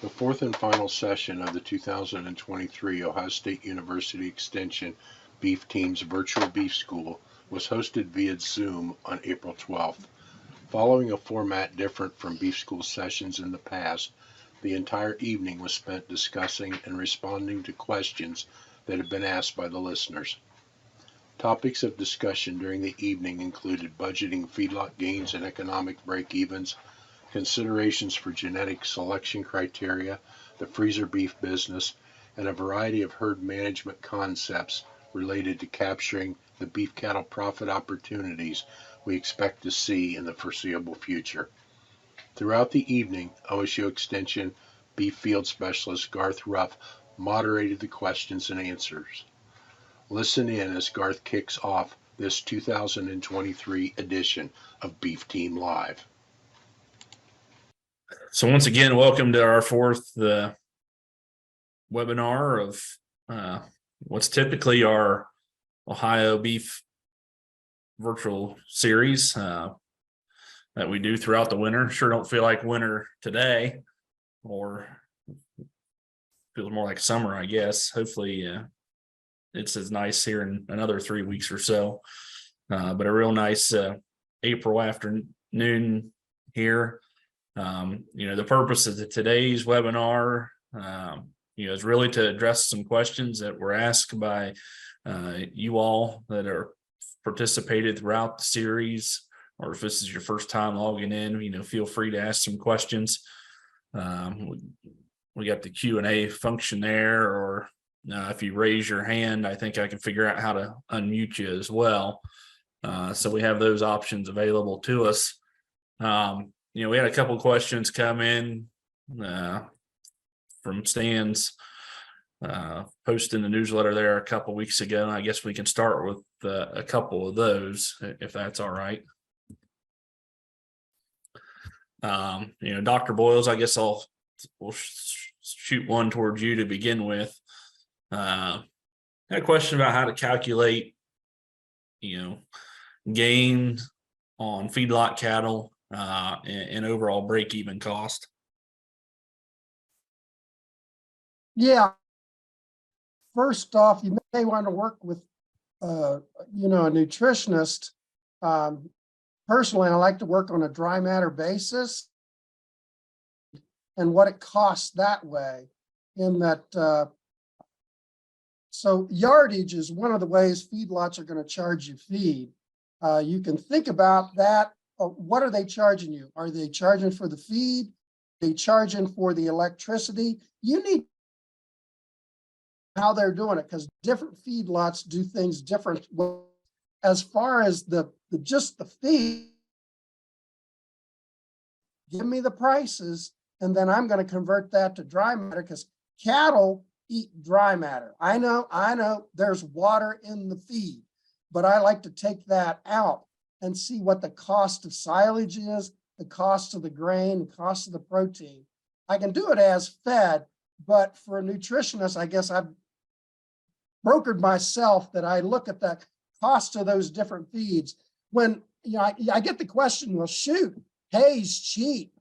The fourth and final session of the 2023 Ohio State University Extension Beef Team's Virtual Beef School was hosted via Zoom on April 12th. Following a format different from Beef School sessions in the past, the entire evening was spent discussing and responding to questions that had been asked by the listeners. Topics of discussion during the evening included budgeting feedlot gains and economic break-evens, considerations for genetic selection criteria, the freezer beef business, and a variety of herd management concepts related to capturing the beef cattle profit opportunities we expect to see in the foreseeable future. Throughout the evening, OSU Extension Beef Field Specialist Garth Ruff moderated the questions and answers. Listen in as Garth kicks off this 2023 edition of Beef Team Live. So once again, welcome to our fourth webinar of what's typically our Ohio Beef virtual series that we do throughout the winter. Sure don't feel like winter today, or feels more like summer, I guess. Hopefully it's as nice here in another 3 weeks or so, but a real nice April afternoon here. The purpose of today's webinar, is really to address some questions that were asked by you all that are participated throughout the series, or if this is your first time logging in, feel free to ask some questions. We got the Q&A function there, or if you raise your hand, I think I can figure out how to unmute you as well. So we have those options available to us. We had a couple of questions come in from Stan's post in the newsletter there a couple of weeks ago. And I guess we can start with a couple of those, if that's all right. Dr. Boyles, I guess we'll shoot one towards you to begin with. I had a question about how to calculate, gain on feedlot cattle and overall break-even cost. Yeah. First off, you may want to work with, a nutritionist. Personally, I like to work on a dry matter basis and what it costs that way. In that, so yardage is one of the ways feedlots are going to charge you feed. You can think about that. What are they charging you? Are they charging for the feed? Are they charging for the electricity? You need how they're doing it, because different feedlots do things different. As far as just the feed, give me the prices, and then I'm going to convert that to dry matter, because cattle eat dry matter. I know there's water in the feed, but I like to take that out and see what the cost of silage is, the cost of the grain, the cost of the protein. I can do it as fed, but for a nutritionist, I guess I've brokered myself that I look at the cost of those different feeds. When I get the question, well, shoot, hay's cheap.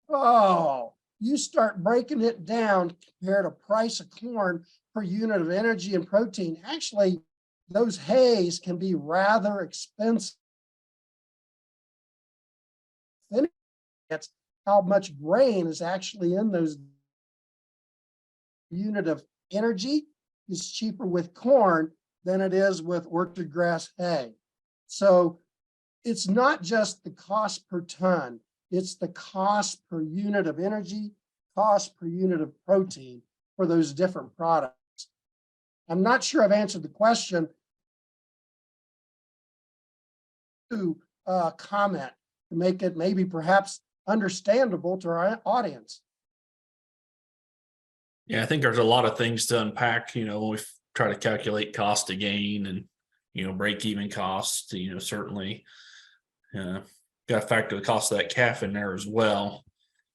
Oh, you start breaking it down compared to price of corn per unit of energy and protein. Actually, those hays can be rather expensive. That's how much grain is actually in those. Unit of energy is cheaper with corn than it is with orchard grass hay. So it's not just the cost per ton, it's the cost per unit of energy, cost per unit of protein for those different products. I'm not sure I've answered the question. To comment to make it maybe perhaps understandable to our audience. Yeah, I think there's a lot of things to unpack, when we try to calculate cost of gain and, break-even costs, certainly got to factor the cost of that calf in there as well,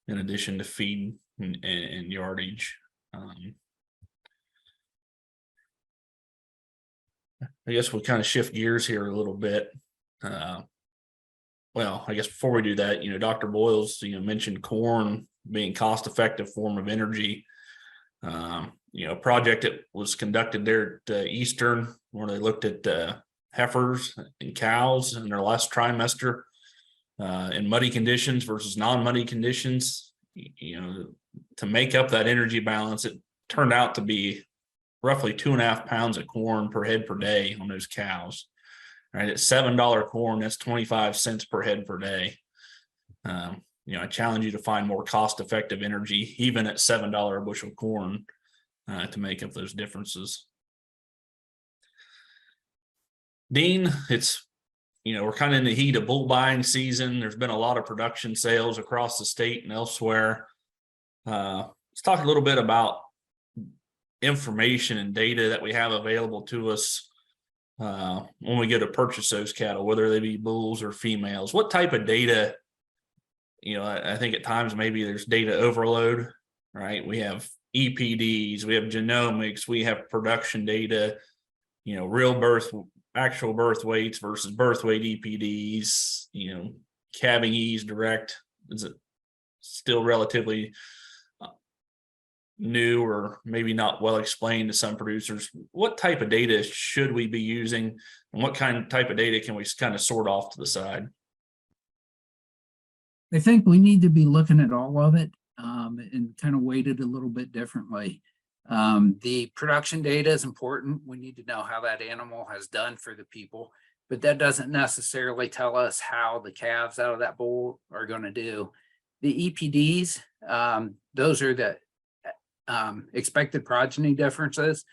in addition to feed and yardage. I guess we'll kind of shift gears here a little bit. Well, I guess before we do that, Dr. Boyles, mentioned corn being cost-effective form of energy. A project that was conducted there at Eastern, where they looked at heifers and cows in their last trimester in muddy conditions versus non-muddy conditions. To make up that energy balance, it turned out to be roughly 2.5 pounds of corn per head per day on those cows. Right, at $7 corn, that's 25 cents per head per day. I challenge you to find more cost-effective energy, even at $7 a bushel corn, to make up those differences. Dean, we're kind of in the heat of bull buying season. There's been a lot of production sales across the state and elsewhere. Let's talk a little bit about information and data that we have available to us when we go to purchase those cattle, whether they be bulls or females. What type of data? I think at times maybe there's data overload, right? We have EPDs, we have genomics, we have production data, actual birth weights versus birth weight EPDs, calving ease direct. Is it still relatively new or maybe not well explained to some producers? What type of data should we be using, and what type of data can we kind of sort off to the side? I think we need to be looking at all of it and kind of weight it a little bit differently. The production data is important. We need to know how that animal has done for the people, but that doesn't necessarily tell us how the calves out of that bull are going to do. The EPDs, those are the expected progeny differences,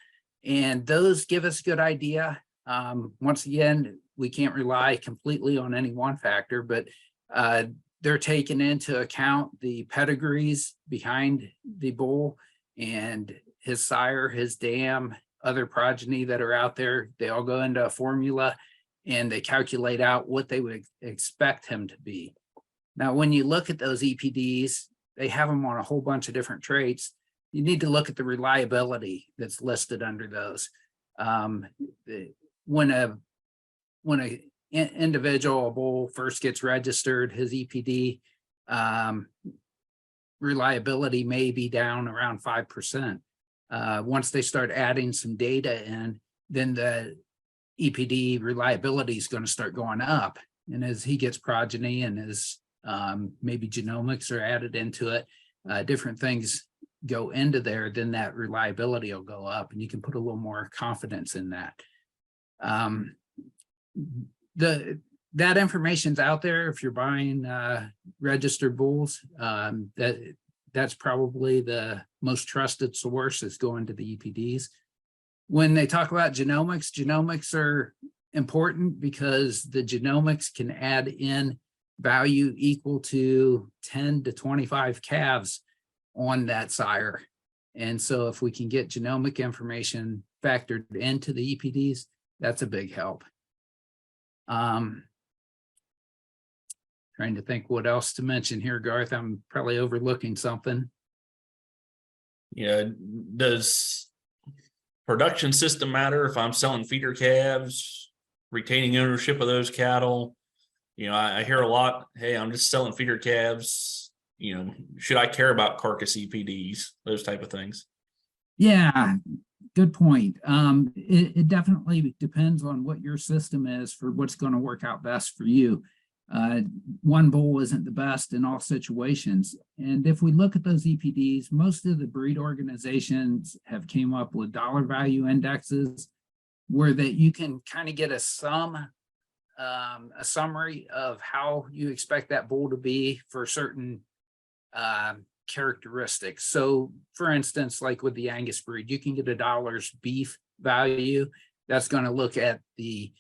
and those give us a good idea. Once again, we can't rely completely on any one factor, but they're taking into account the pedigrees behind the bull and his sire, his dam, other progeny that are out there. They all go into a formula and they calculate out what they would expect him to be. Now, when you look at those EPDs, they have them on a whole bunch of different traits. You need to look at the reliability that's listed under those. When a individual, a bull, first gets registered, his EPD reliability may be down around 5%. Once they start adding some data in, then the EPD reliability is going to start going up. And as he gets progeny and as maybe genomics are added into it, different things go into there, then that reliability will go up and you can put a little more confidence in that. That information's out there. If you're buying registered bulls, that's probably the most trusted source is going to the EPDs. When they talk about genomics are important because the genomics can add in value equal to 10 to 25 calves on that sire. And so if we can get genomic information factored into the EPDs, that's a big help. Trying to think what else to mention here, Garth. I'm probably overlooking something. Does production system matter if I'm selling feeder calves, retaining ownership of those cattle? I hear a lot, hey, I'm just selling feeder calves. Should I care about carcass EPDs, those type of things? Yeah, good point. It definitely depends on what your system is for what's going to work out best for you. One bull isn't the best in all situations. And if we look at those EPDs, most of the breed organizations have came up with dollar value indexes where that you can kind of get a summary of how you expect that bull to be for certain characteristics. So for instance, like with the Angus breed, you can get $1 beef value. That's going to look at the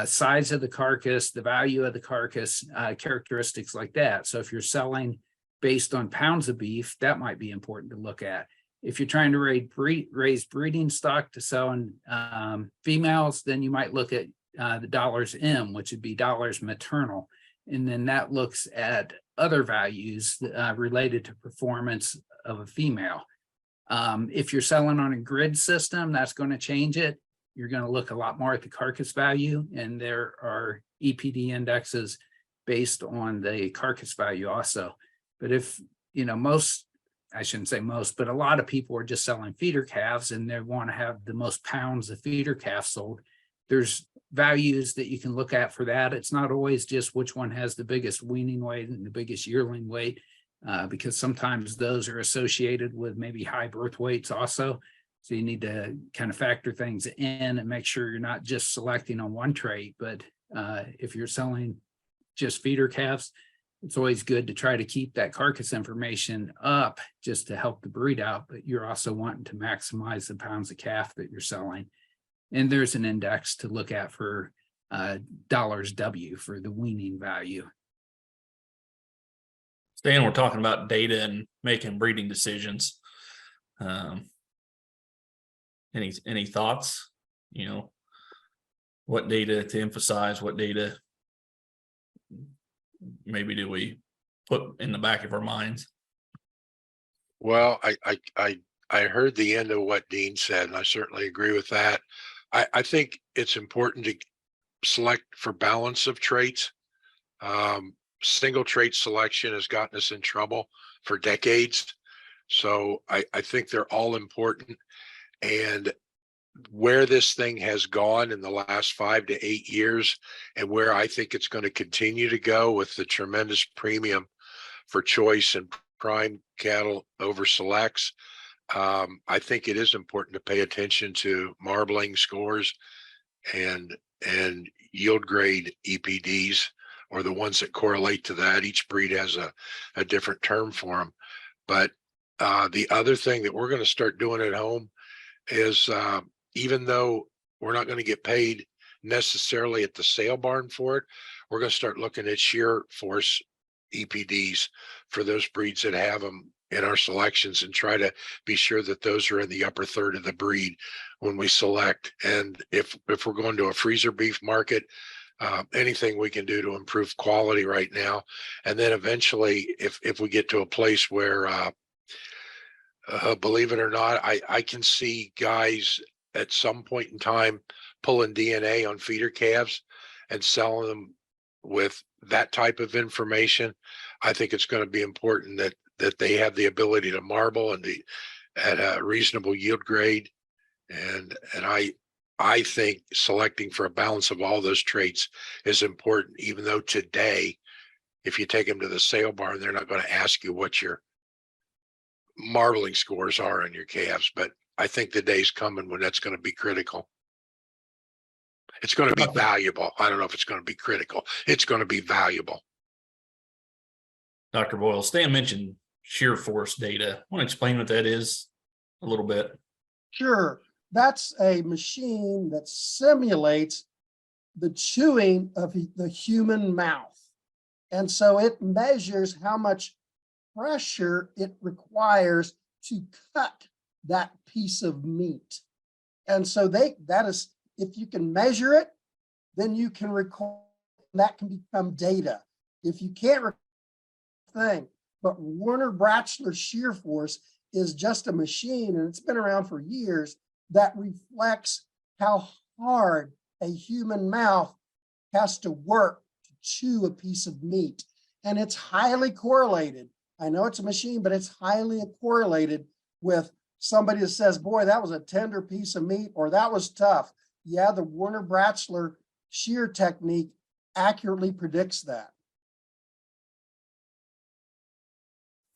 size of the carcass, the value of the carcass, characteristics like that. So if you're selling based on pounds of beef, that might be important to look at. If you're trying to raise breeding stock to sell in females, then you might look at the dollars M, which would be dollars maternal. And then that looks at other values related to performance of a female. If you're selling on a grid system, that's going to change it. You're going to look a lot more at the carcass value, and there are EPD indexes based on the carcass value also. But if I shouldn't say most, but a lot of people are just selling feeder calves and they want to have the most pounds of feeder calves sold. There's values that you can look at for that. It's not always just which one has the biggest weaning weight and the biggest yearling weight, because sometimes those are associated with maybe high birth weights also. So you need to kind of factor things in and make sure you're not just selecting on one trait, but if you're selling just feeder calves, it's always good to try to keep that carcass information up just to help the breed out, but you're also wanting to maximize the pounds of calf that you're selling. And there's an index to look at for dollars W for the weaning value. Stan, we're talking about data and making breeding decisions. Any thoughts? What data to emphasize? What data maybe do we put in the back of our minds? Well, I heard the end of what Dean said, and I certainly agree with that. I think it's important to select for balance of traits. Single trait selection has gotten us in trouble for decades. So I think they're all important. And where this thing has gone in the last 5 to 8 years, and where I think it's going to continue to go with the tremendous premium for choice and prime cattle over selects, I think it is important to pay attention to marbling scores and yield grade EPDs, or the ones that correlate to that. Each breed has a different term for them. But the other thing that we're going to start doing at home is, even though we're not going to get paid necessarily at the sale barn for it, we're going to start looking at shear force EPDs for those breeds that have them in our selections, and try to be sure that those are in the upper third of the breed when we select. And if we're going to a freezer beef market, anything we can do to improve quality right now. And then eventually, if we get to a place where, believe it or not, I can see guys at some point in time pulling DNA on feeder calves and selling them with that type of information. I think it's going to be important that they have the ability to marble and at a reasonable yield grade. And I think selecting for a balance of all those traits is important, even though today, if you take them to the sale barn, they're not going to ask you what your marbling scores are on your calves. But I think the day's coming when that's going to be critical. It's going to be valuable. I don't know if it's going to be critical. It's going to be valuable. Dr. Boyle, Stan mentioned shear force data. Want to explain what that is a little bit? Sure. That's a machine that simulates the chewing of the human mouth. And so it measures how much pressure it requires to cut that piece of meat. And so that is, if you can measure it, then you can record, that can become data. If you can't record thing, but Warner Bachelor shear force is just a machine, and it's been around for years, that reflects how hard a human mouth has to work to chew a piece of meat. And it's highly correlated. I know it's a machine, but it's highly correlated with somebody that says, boy, that was a tender piece of meat, or that was tough. Yeah, the Warner Bachelor shear technique accurately predicts that.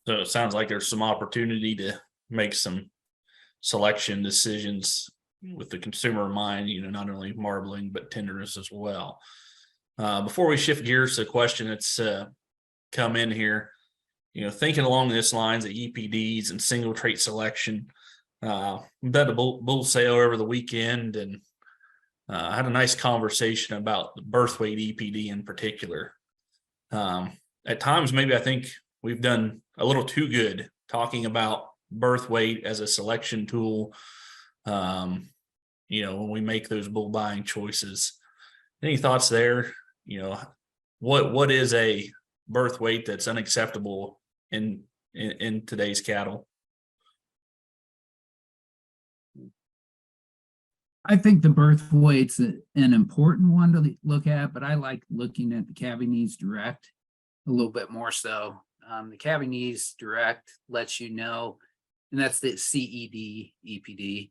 So it sounds like there's some opportunity to make some selection decisions with the consumer in mind, not only marbling, but tenderness as well. Before we shift gears to a question that's come in here, thinking along this lines of EPDs and single trait selection, we did a bull sale over the weekend, and I had a nice conversation about the birth weight EPD in particular. At times, maybe I think we've done a little too good talking about birth weight as a selection tool, when we make those bull buying choices. Any thoughts there? What is a birth weight that's unacceptable in today's cattle? I think the birth weight's an important one to look at, but I like looking at the calving needs direct a little bit more so. The calving ease direct lets you know, and that's the CED EPD.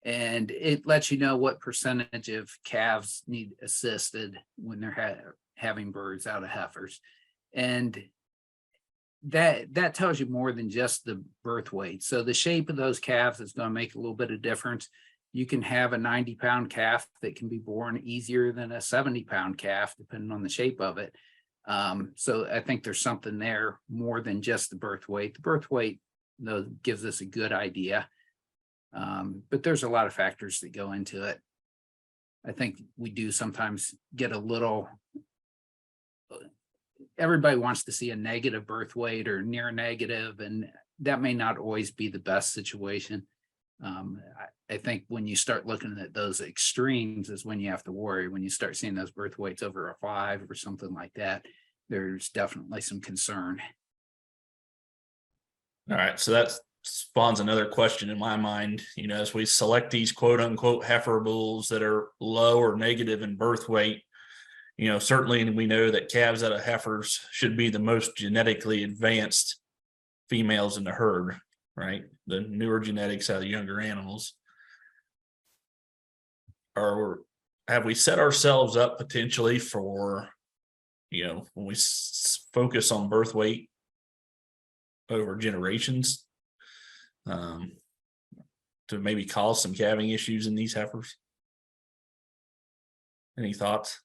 And it lets you know what percentage of calves need assisted when they're having birds out of heifers. And that tells you more than just the birth weight. So the shape of those calves is going to make a little bit of difference. You can have a 90-pound calf that can be born easier than a 70-pound calf, depending on the shape of it. So I think there's something there more than just the birth weight. The birth weight, though, gives us a good idea. But there's a lot of factors that go into it. I think we do sometimes get a little, everybody wants to see a negative birth weight or near negative, and that may not always be the best situation. I think when you start looking at those extremes is when you have to worry. When you start seeing those birth weights over a 5 or something like that, there's definitely some concern. All right, so that spawns another question in my mind. You know, as we select these quote unquote heifer bulls that are low or negative in birth weight, you know, certainly we know that calves out of heifers should be the most genetically advanced females in the herd, right? The newer genetics out of younger animals. Have we set ourselves up potentially for, you know, when we focus on birth weight over generations, to maybe cause some calving issues in these heifers? Any thoughts?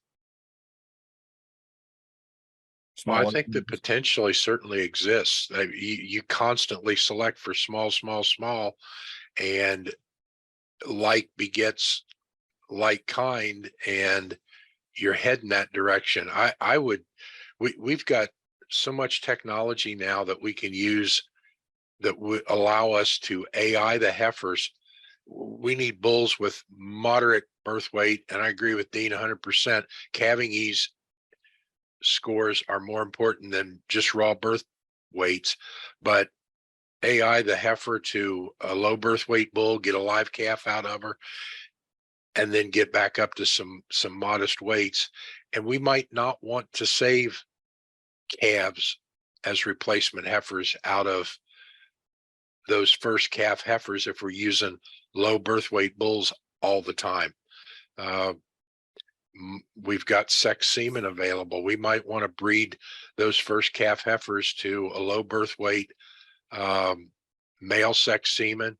Well, I think that potentially certainly exists. You constantly select for small, and like begets like kind, and you're heading that direction. We've got so much technology now that we can use that would allow us to AI the heifers. We need bulls with moderate birth weight, and I agree with Dean 100%. Calving ease scores are more important than just raw birth weights, but AI the heifer to a low birth weight bull, get a live calf out of her, and then get back up to some modest weights. And we might not want to save calves as replacement heifers out of those first calf heifers if we're using low birth weight bulls all the time. We've got sex semen available. We might want to breed those first calf heifers to a low birth weight male sex semen,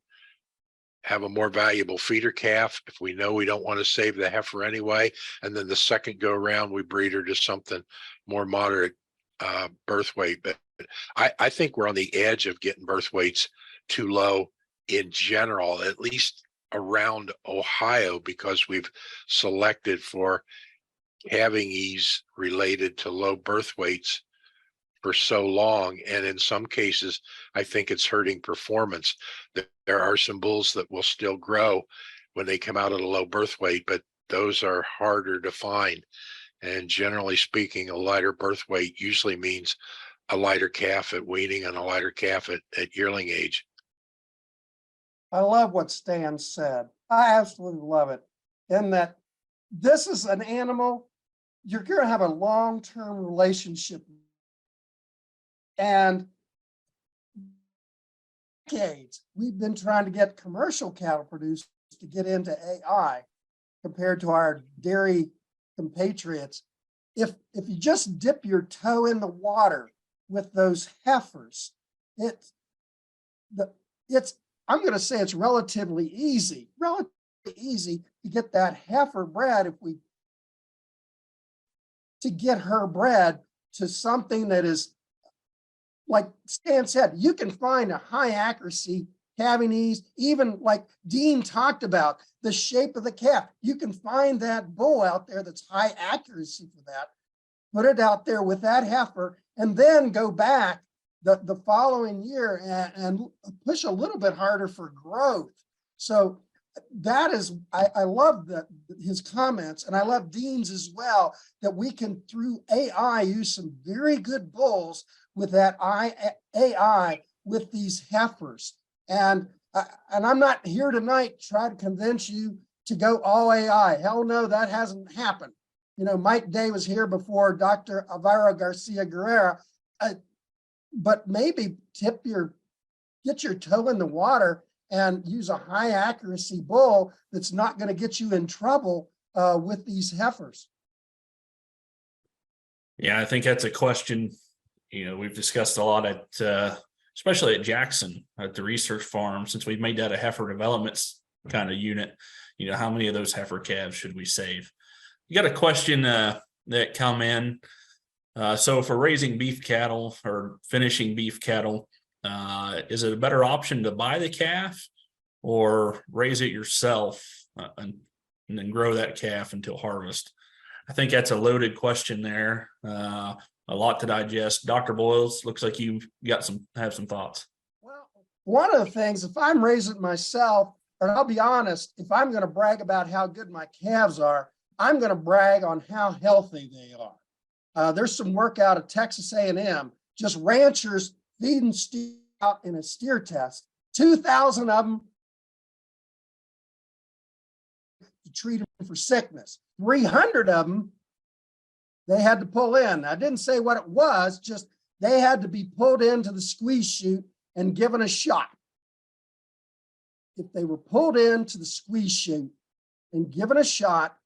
have a more valuable feeder calf if we know we don't want to save the heifer anyway. And then the second go around, we breed her to something more moderate birth weight. But I think we're on the edge of getting birth weights too low in general, at least around Ohio, because we've selected for calving ease related to low birth weights for so long. And in some cases, I think it's hurting performance. There are some bulls that will still grow when they come out at a low birth weight, but those are harder to find. And generally speaking, a lighter birth weight usually means a lighter calf at weaning and a lighter calf at yearling age. I love what Stan said. I absolutely love it. In that this is an animal you're going to have a long-term relationship. And decades, we've been trying to get commercial cattle producers to get into AI compared to our dairy compatriots. If you just dip your toe in the water with those heifers, I'm going to say it's relatively easy to get that heifer bred to get her bred to something that is, like Stan said, you can find a high accuracy calving ease, even like Dean talked about, the shape of the calf. You can find that bull out there that's high accuracy for that, put it out there with that heifer, and then go back the following year and push a little bit harder for growth. So that is, I love his comments, and I love Dean's as well, that we can, through AI, use some very good bulls with that AI with these heifers. And I'm not here tonight trying to convince you to go all AI. Hell no, that hasn't happened. You know, Mike Day was here before Dr. Alvaro Garcia Guerrera. but maybe get your toe in the water and use a high accuracy bull that's not going to get you in trouble with these heifers. Yeah, I think that's a question, we've discussed a lot at, especially at Jackson, at the research farm, since we've made that a heifer development kind of unit. How many of those heifer calves should we save? You got a question that come in. So for raising beef cattle or finishing beef cattle, is it a better option to buy the calf or raise it yourself and then grow that calf until harvest? I think that's a loaded question there. A lot to digest. Dr. Boyles, looks like you have some thoughts. Well, one of the things, if I'm raising myself, and I'll be honest, if I'm going to brag about how good my calves are, I'm going to brag on how healthy they are. There's some work out of Texas A&M, just ranchers feeding steer out in a steer test, 2,000 of them to treat them for sickness. 300 of them, they had to pull in. I didn't say what it was, just they had to be pulled into the squeeze chute and given a shot. If they were pulled into the squeeze chute and given a shot,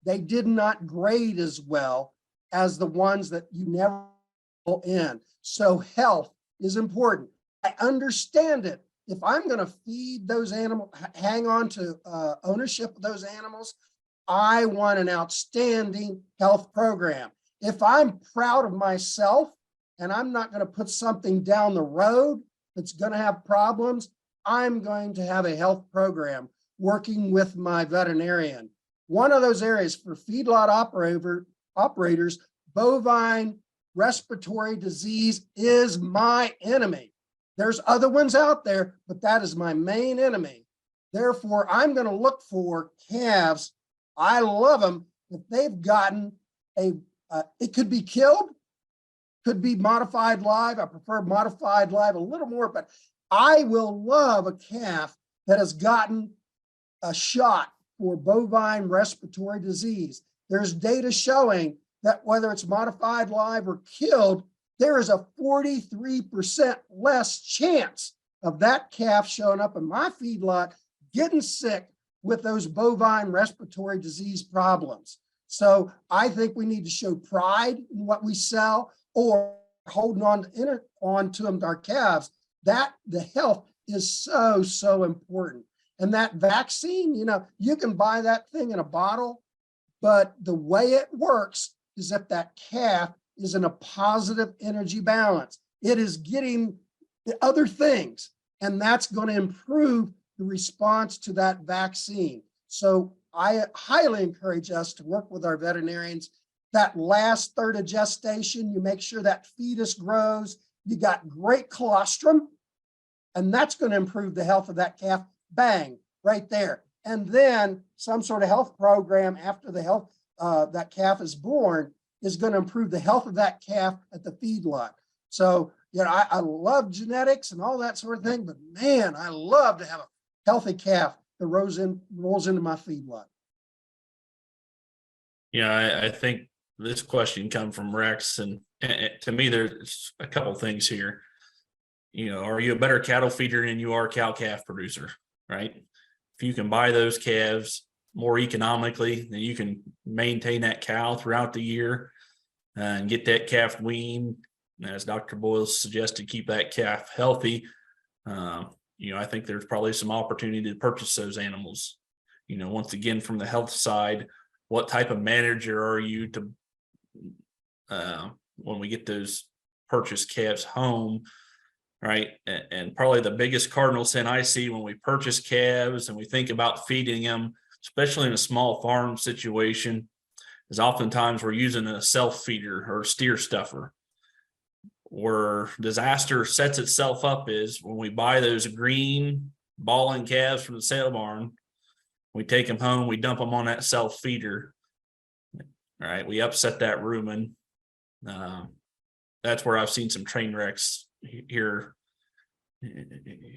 they did not grade as well as the ones that you never pull in. So health is important. I understand it. If I'm going to feed those animals, hang on to ownership of those animals, I want an outstanding health program. If I'm proud of myself and I'm not going to put something down the road that's going to have problems, I'm going to have a health program working with my veterinarian. One of those areas for feedlot operators, bovine respiratory disease is my enemy. There's other ones out there, but that is my main enemy. Therefore, I'm going to look for calves. I love them. If they've gotten it could be killed, could be modified live. I prefer modified live a little more, but I will love a calf that has gotten a shot for bovine respiratory disease. There's data showing that whether it's modified live or killed, there is a 43% less chance of that calf showing up in my feedlot getting sick with those bovine respiratory disease problems. So I think we need to show pride in what we sell or holding on to them, our calves, that the health is so important. And that vaccine, you can buy that thing in a bottle, but the way it works is if that calf is in a positive energy balance, it is getting the other things, and that's going to improve the response to that vaccine. So I highly encourage us to work with our veterinarians. That last third of gestation, you make sure that fetus grows, you got great colostrum, and that's going to improve the health of that calf. Bang, right there. And then some sort of health program after the health that calf is born is going to improve the health of that calf at the feedlot. So, I love genetics and all that sort of thing, but man, I love to have a healthy calf that rolls into my feedlot. Yeah, I think this question come from Rex, and to me, there's a couple things here. Are you a better cattle feeder than you are cow-calf producer, right? If you can buy those calves more economically, then you can maintain that cow throughout the year and get that calf weaned. As Dr. Boyles suggested, keep that calf healthy. I think there's probably some opportunity to purchase those animals. Once again, from the health side, what type of manager are you to when we get those purchased calves home, right? And probably the biggest cardinal sin I see when we purchase calves and we think about feeding them, especially in a small farm situation, is oftentimes we're using a self feeder or a steer stuffer. Where disaster sets itself up is when we buy those green balling calves from the sale barn, we take them home, we dump them on that self feeder. All right, we upset that rumen. That's where I've seen some train wrecks here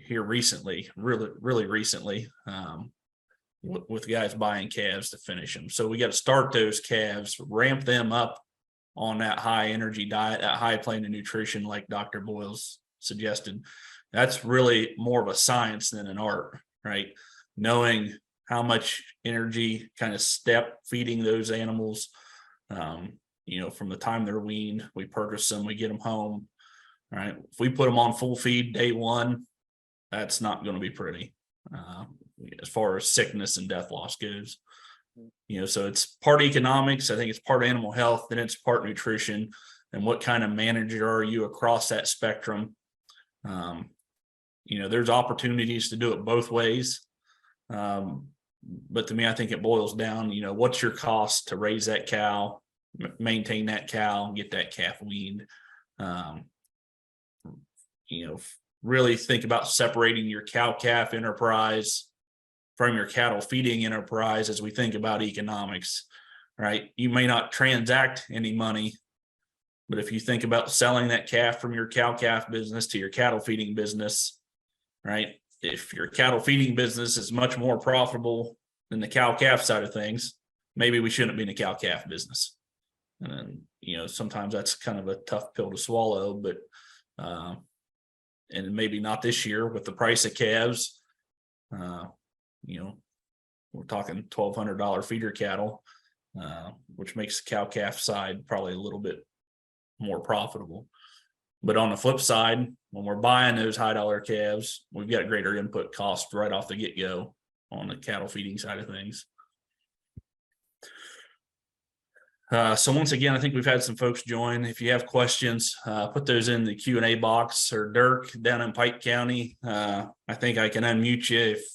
recently, really recently, with guys buying calves to finish them. So we got to start those calves, ramp them up on that high energy diet, that high plane of nutrition, like Dr. Boyle's suggested. That's really more of a science than an art, right? Knowing how much energy kind of step feeding those animals, from the time they're weaned, we purchase them, we get them home. All right. If we put them on full feed day one, that's not going to be pretty as far as sickness and death loss goes. So it's part economics. I think it's part animal health, then it's part nutrition, and what kind of manager are you across that spectrum? There's opportunities to do it both ways. But to me, I think it boils down, what's your cost to raise that cow, maintain that cow, get that calf weaned? Really think about separating your cow-calf enterprise from your cattle feeding enterprise as we think about economics, right? You may not transact any money, but if you think about selling that calf from your cow-calf business to your cattle feeding business, right? If your cattle feeding business is much more profitable than the cow-calf side of things, maybe we shouldn't be in the cow-calf business. And then, sometimes that's kind of a tough pill to swallow, but and maybe not this year with the price of calves. We're talking $1,200 feeder cattle, which makes the cow-calf side probably a little bit more profitable. But on the flip side, when we're buying those high dollar calves, we've got greater input cost right off the get-go on the cattle feeding side of things. So once again, I think we've had some folks join. If you have questions, put those in the Q&A box, or Dirk down in Pike County. I think I can unmute you if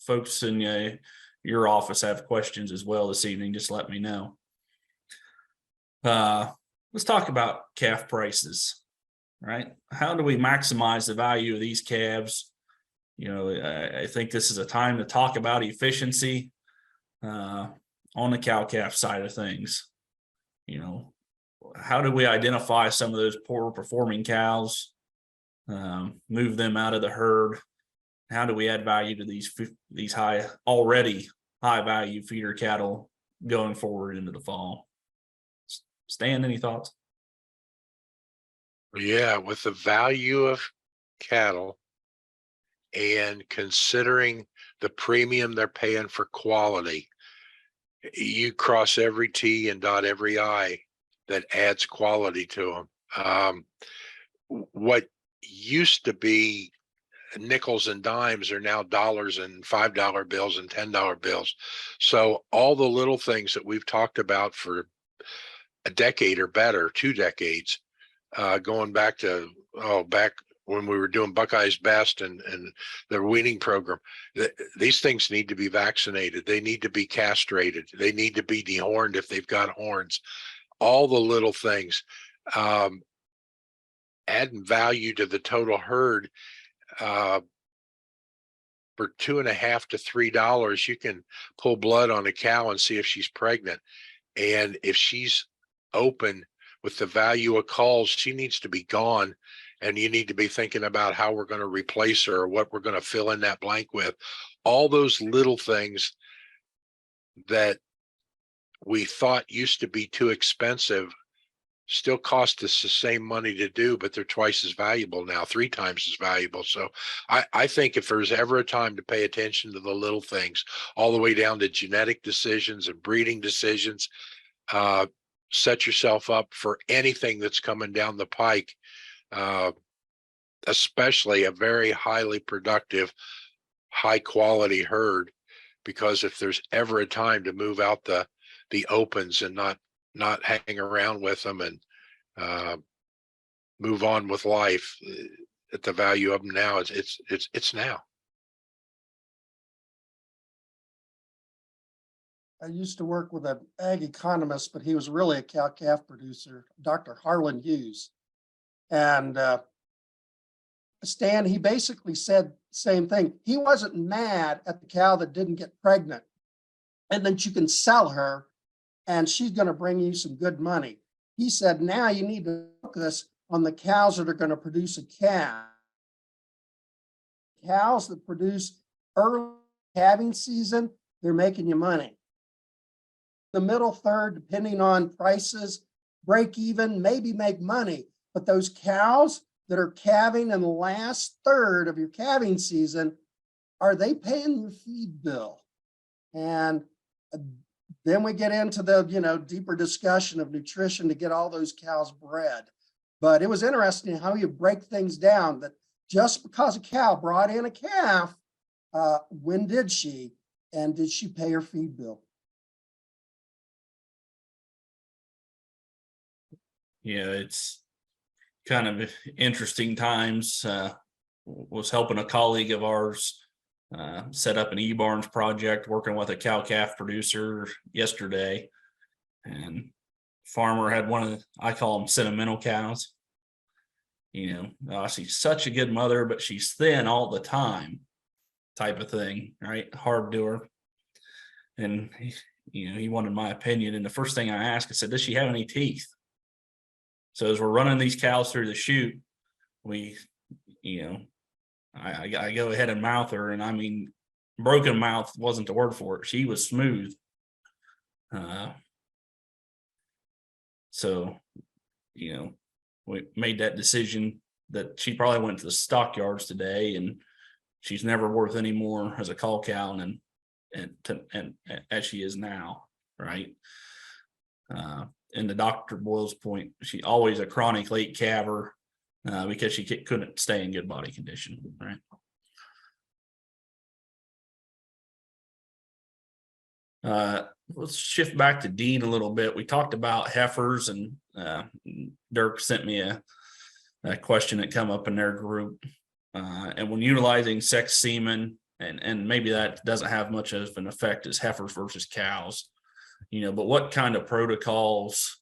folks in your office have questions as well this evening. Just let me know. Let's talk about calf prices, right? How do we maximize the value of these calves? I think this is a time to talk about efficiency on the cow-calf side of things. How do we identify some of those poor performing cows, move them out of the herd? How do we add value to these already high value feeder cattle going forward into the fall? Stan, any thoughts? Yeah, with the value of cattle and considering the premium they're paying for quality, you cross every T and dot every I that adds quality to them. What used to be nickels and dimes are now dollars and $5 bills and $10 bills. So all the little things that we've talked about for a decade or better, 2 decades, going back to back when we were doing Buckeyes Best and the weaning program, these things need to be vaccinated. They need to be castrated. They need to be dehorned if they've got horns. All the little things, adding value to the total herd. For $2.50 to $3, you can pull blood on a cow and see if she's pregnant. And if she's open with the value of calls, she needs to be gone. And you need to be thinking about how we're going to replace her or what we're going to fill in that blank with. All those little things that we thought used to be too expensive still cost us the same money to do, but they're twice as valuable now, 3 times as valuable. So I think if there's ever a time to pay attention to the little things, all the way down to genetic decisions and breeding decisions, set yourself up for anything that's coming down the pike, especially a very highly productive, high quality herd, because if there's ever a time to move out the opens and not hang around with them and move on with life at the value of them now, it's now. I used to work with an ag economist, but he was really a cow-calf producer, Dr. Harlan Hughes. And Stan, he basically said the same thing. He wasn't mad at the cow that didn't get pregnant and that you can sell her and she's going to bring you some good money. He said, now you need to focus on the cows that are going to produce a calf. Cows that produce early calving season, they're making you money. The middle third, depending on prices, break even, maybe make money. But those cows that are calving in the last third of your calving season, are they paying your feed bill? And then we get into the, deeper discussion of nutrition to get all those cows bred. But it was interesting how you break things down, that just because a cow brought in a calf, when did she? And did she pay her feed bill? Yeah, it's kind of interesting times. Was helping a colleague of ours set up an e-barns project, working with a cow-calf producer yesterday, and farmer had one of the, I call them sentimental cows. She's such a good mother, but she's thin all the time, type of thing, right? Hard to her. And he wanted my opinion, and the first thing I asked, I said, does she have any teeth? So as we're running these cows through the chute, we, I go ahead and mouth her, and I mean, broken mouth wasn't the word for it. She was smooth. So, we made that decision that she probably went to the stockyards today, and she's never worth any more as a call cow and as she is now, right? And to Dr. Boyle's point, she always a chronic late calver because she couldn't stay in good body condition, right? Let's shift back to Dean a little bit. We talked about heifers, and Dirk sent me a question that come up in their group. And when utilizing sex semen, and maybe that doesn't have much of an effect as heifers versus cows, but what kind of protocols,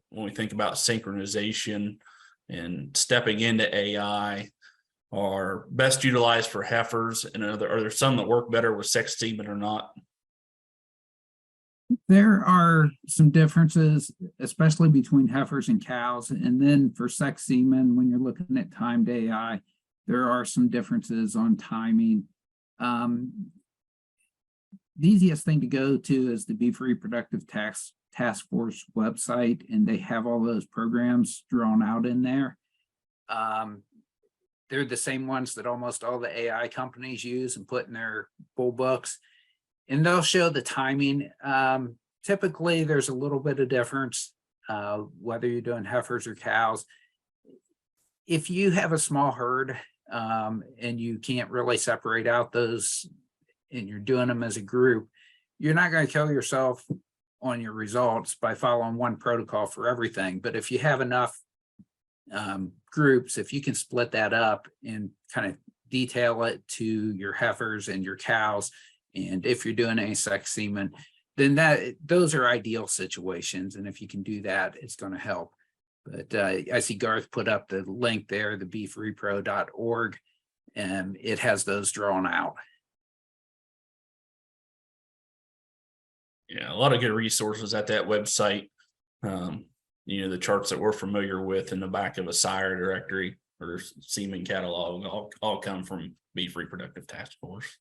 when we think about synchronization and stepping into AI, are best utilized for heifers, and are there some that work better with sex semen or not? There are some differences, especially between heifers and cows. And then for sex semen, when you're looking at timed AI, there are some differences on timing. The easiest thing to go to is the Beef Reproductive Task Force website, and they have all those programs drawn out in there. They're the same ones that almost all the AI companies use and put in their bull books, and they'll show the timing. Typically, there's a little bit of difference whether you're doing heifers or cows. If you have a small herd and you can't really separate out those, and you're doing them as a group, you're not going to kill yourself on your results by following one protocol for everything. But if you have enough groups, if you can split that up and kind of detail it to your heifers and your cows, and if you're doing any sex semen, then those are ideal situations. And if you can do that, it's going to help. But I see Garth put up the link there, the beefrepro.org, and it has those drawn out. Yeah, a lot of good resources at that website. The charts that we're familiar with in the back of a sire directory or semen catalog all come from Beef Reproductive Task Force.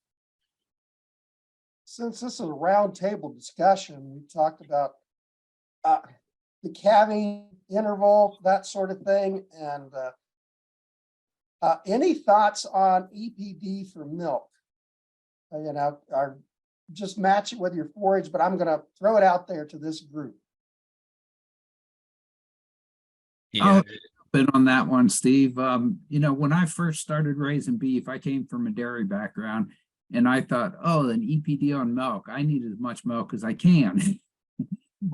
Since this is a roundtable discussion, we talked about the calving interval, that sort of thing. And any thoughts on EPD for milk? Just match it with your forage, but I'm going to throw it out there to this group. Yeah. But on that one, Steve, when I first started raising beef, I came from a dairy background, and I thought, an EPD on milk, I need as much milk as I can.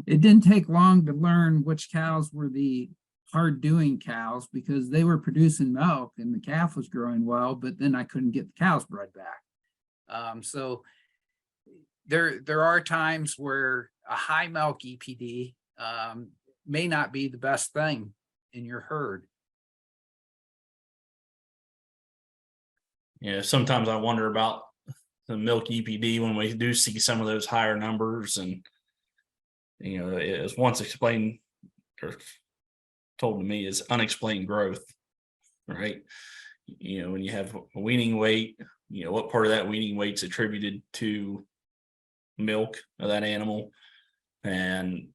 It didn't take long to learn which cows were the hard doing cows, because they were producing milk and the calf was growing well, but then I couldn't get the cows bred back. So there are times where a high milk EPD may not be the best thing in your herd. Yeah, sometimes I wonder about the milk EPD when we do see some of those higher numbers, and it was once explained or told to me is unexplained growth, right? When you have a weaning weight, what part of that weaning weight's attributed to milk of that animal, and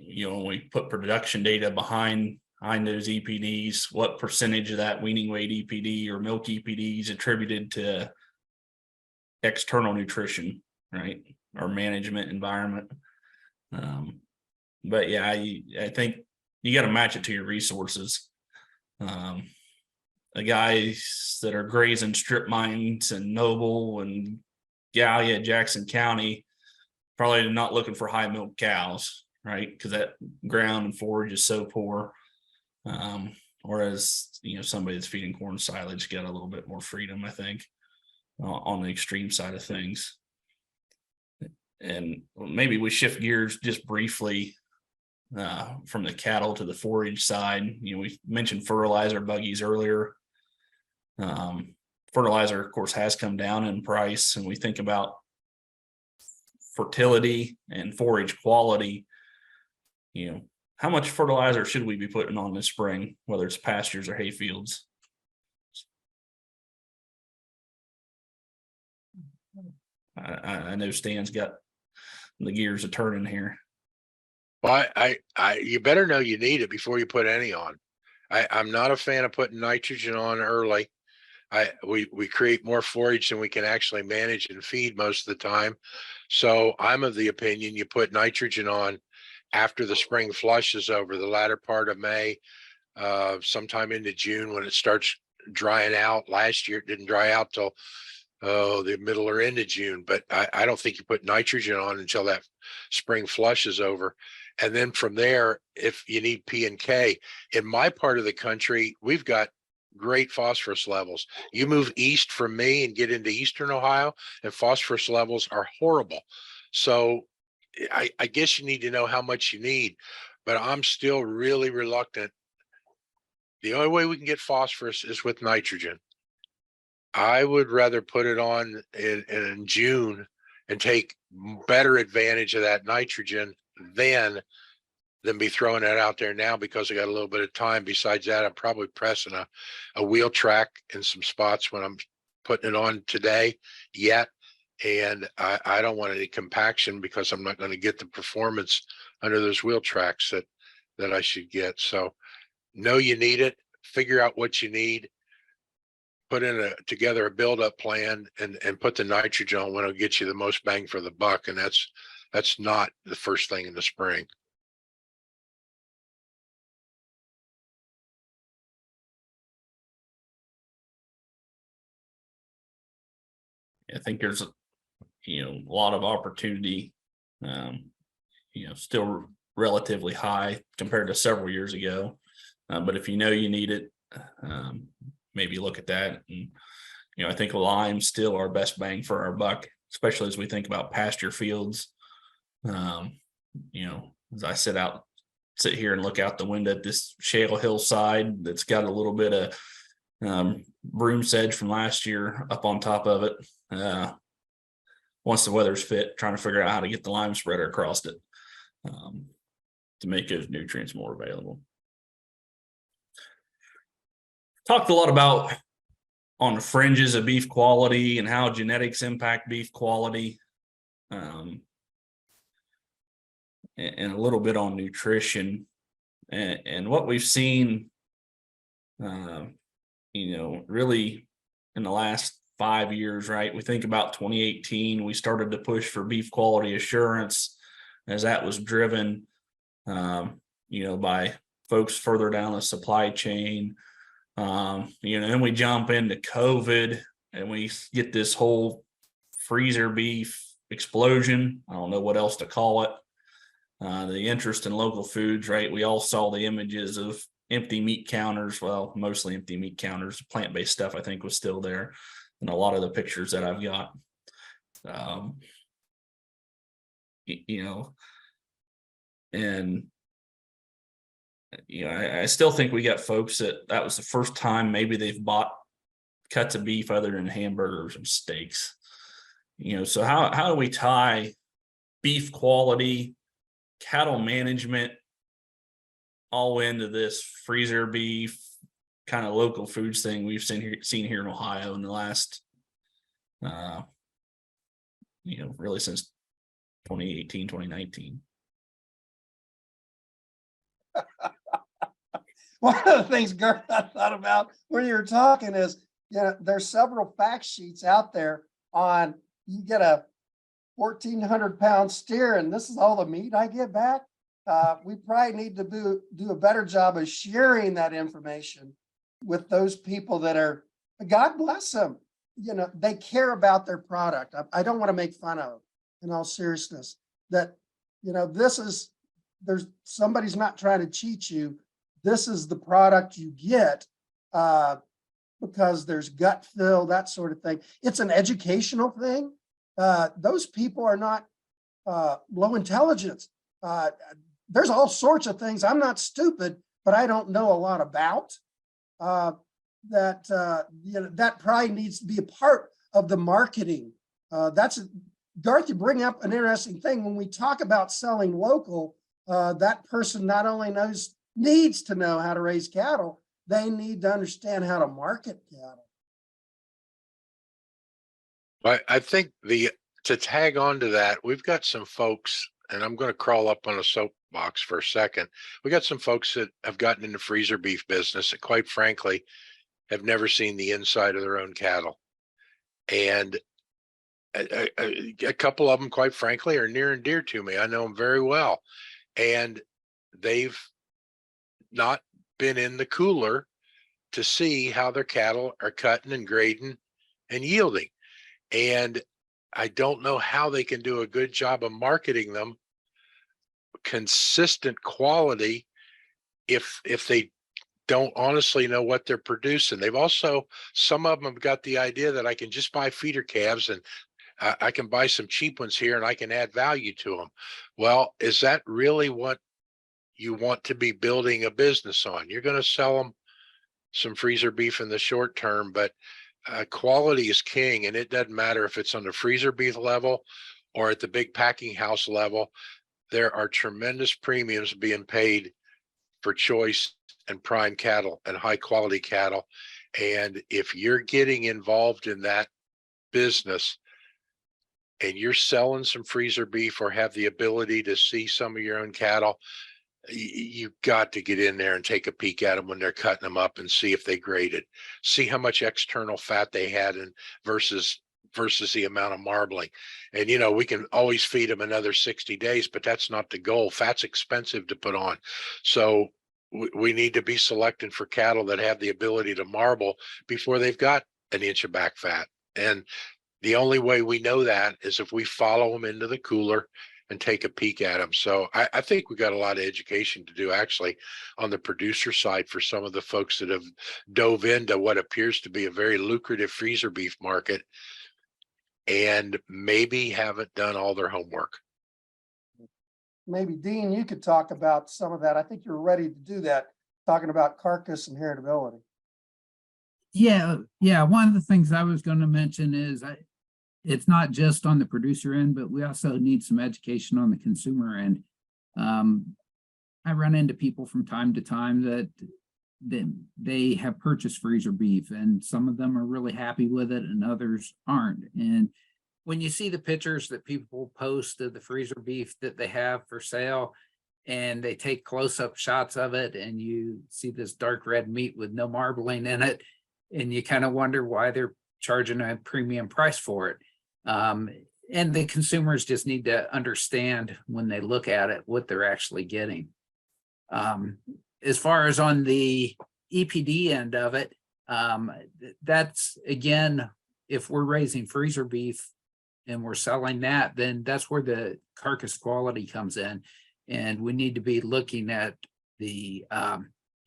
when we put production data behind those EPDs, what percentage of that weaning weight EPD or milk EPD is attributed to external nutrition, right? Or management environment. But yeah, I think you got to match it to your resources. The guys that are grazing strip mines and Noble and Gallia, Jackson County, probably not looking for high milk cows, right? Because that ground and forage is so poor. Whereas, somebody that's feeding corn silage got a little bit more freedom, I think, on the extreme side of things. And maybe we shift gears just briefly from the cattle to the forage side. We mentioned fertilizer buggies earlier. Fertilizer, of course, has come down in price, and we think about fertility and forage quality. How much fertilizer should we be putting on this spring, whether it's pastures or hay fields? I know Stan's got the gears a turning here. Well, you better know you need it before you put any on. I'm not a fan of putting nitrogen on early. We create more forage than we can actually manage and feed most of the time. So I'm of the opinion you put nitrogen on after the spring flush is over, the latter part of May, sometime into June when it starts drying out. Last year it didn't dry out till the middle or end of June, but I don't think you put nitrogen on until that spring flush is over. And then from there, if you need P and K, in my part of the country, we've got great phosphorus levels. You move east from me and get into eastern Ohio, and phosphorus levels are horrible. So I guess you need to know how much you need, but I'm still really reluctant. The only way we can get phosphorus is with nitrogen. I would rather put it on in June and take better advantage of that nitrogen than be throwing that out there now because I got a little bit of time. Besides that, I'm probably pressing a wheel track in some spots when I'm putting it on today yet. And I don't want any compaction because I'm not going to get the performance under those wheel tracks that I should get. So know you need it, figure out what you need, put together a build-up plan and put the nitrogen on when it'll get you the most bang for the buck. And that's not the first thing in the spring. I think there's a lot of opportunity, still relatively high compared to several years ago. But if you need it, maybe look at that. And, I think lime's still our best bang for our buck, especially as we think about pasture fields. As I sit here and look out the window at this shale hillside that's got a little bit of broom sedge from last year up on top of it. Once the weather's fit, trying to figure out how to get the lime spreader across it to make those nutrients more available. Talked a lot about on the fringes of beef quality and how genetics impact beef quality, and a little bit on nutrition and what we've seen, really in the last 5 years, right? We think about 2018, we started to push for beef quality assurance as that was driven, by folks further down the supply chain. Then we jump into COVID and we get this whole freezer beef explosion. I don't know what else to call it. The interest in local foods, right? We all saw the images of empty meat counters. Well, mostly empty meat counters. Plant-based stuff, I think, was still there. And a lot of the pictures that I've got, and I still think we got folks that was the first time maybe they've bought cuts of beef other than hamburgers and steaks. So how do we tie beef quality, cattle management all into this freezer beef kind of local foods thing we've seen here in Ohio in the last, really since 2018, 2019? One of the things, Garth, I thought about when you were talking is, there's several fact sheets out there on, you get a 1,400-pound steer and this is all the meat I get back. We probably need to do a better job of sharing that information with those people that are, God bless them, they care about their product. I don't want to make fun of, in all seriousness, that, somebody's not trying to cheat you. This is the product you get, because there's gut fill, that sort of thing. It's an educational thing. Those people are not low intelligence. There's all sorts of things. I'm not stupid, but I don't know a lot about that probably needs to be a part of the marketing. Garth, you bring up an interesting thing. When we talk about selling local, that person not only needs to know how to raise cattle, they need to understand how to market cattle. I think to tag on to that, we've got some folks, and I'm going to crawl up on a soapbox for a second. We got some folks that have gotten in the freezer beef business that, quite frankly, have never seen the inside of their own cattle. And a couple of them, quite frankly, are near and dear to me. I know them very well. And they've not been in the cooler to see how their cattle are cutting and grading and yielding. And I don't know how they can do a good job of marketing them consistent quality if they don't honestly know what they're producing. They've also, some of them have got the idea that I can just buy feeder calves and I can buy some cheap ones here and I can add value to them. Well, is that really what you want to be building a business on? You're going to sell them some freezer beef in the short term, but quality is king, and it doesn't matter if it's on the freezer beef level or at the big packing house level. There are tremendous premiums being paid for choice and prime cattle and high quality cattle. And if you're getting involved in that business and you're selling some freezer beef or have the ability to see some of your own cattle, you've got to get in there and take a peek at them when they're cutting them up and see if they graded, see how much external fat they had and versus the amount of marbling. And, we can always feed them another 60 days, but that's not the goal. Fat's expensive to put on. So we need to be selecting for cattle that have the ability to marble before they've got an inch of back fat. And the only way we know that is if we follow them into the cooler and take a peek at them. So I think we got a lot of education to do actually on the producer side for some of the folks that have dove into what appears to be a very lucrative freezer beef market and maybe haven't done all their homework. Maybe Dean, you could talk about some of that. I think you're ready to do that, talking about carcass and heritability. Yeah. One of the things I was going to mention is it's not just on the producer end, but we also need some education on the consumer end. I run into people from time to time that they have purchased freezer beef, and some of them are really happy with it and others aren't. And when you see the pictures that people post of the freezer beef that they have for sale, and they take close-up shots of it, and you see this dark red meat with no marbling in it, and you kind of wonder why they're charging a premium price for it. And the consumers just need to understand when they look at it what they're actually getting. As far as on the EPD end of it, that's, again, if we're raising freezer beef and we're selling that, then that's where the carcass quality comes in. And we need to be looking at the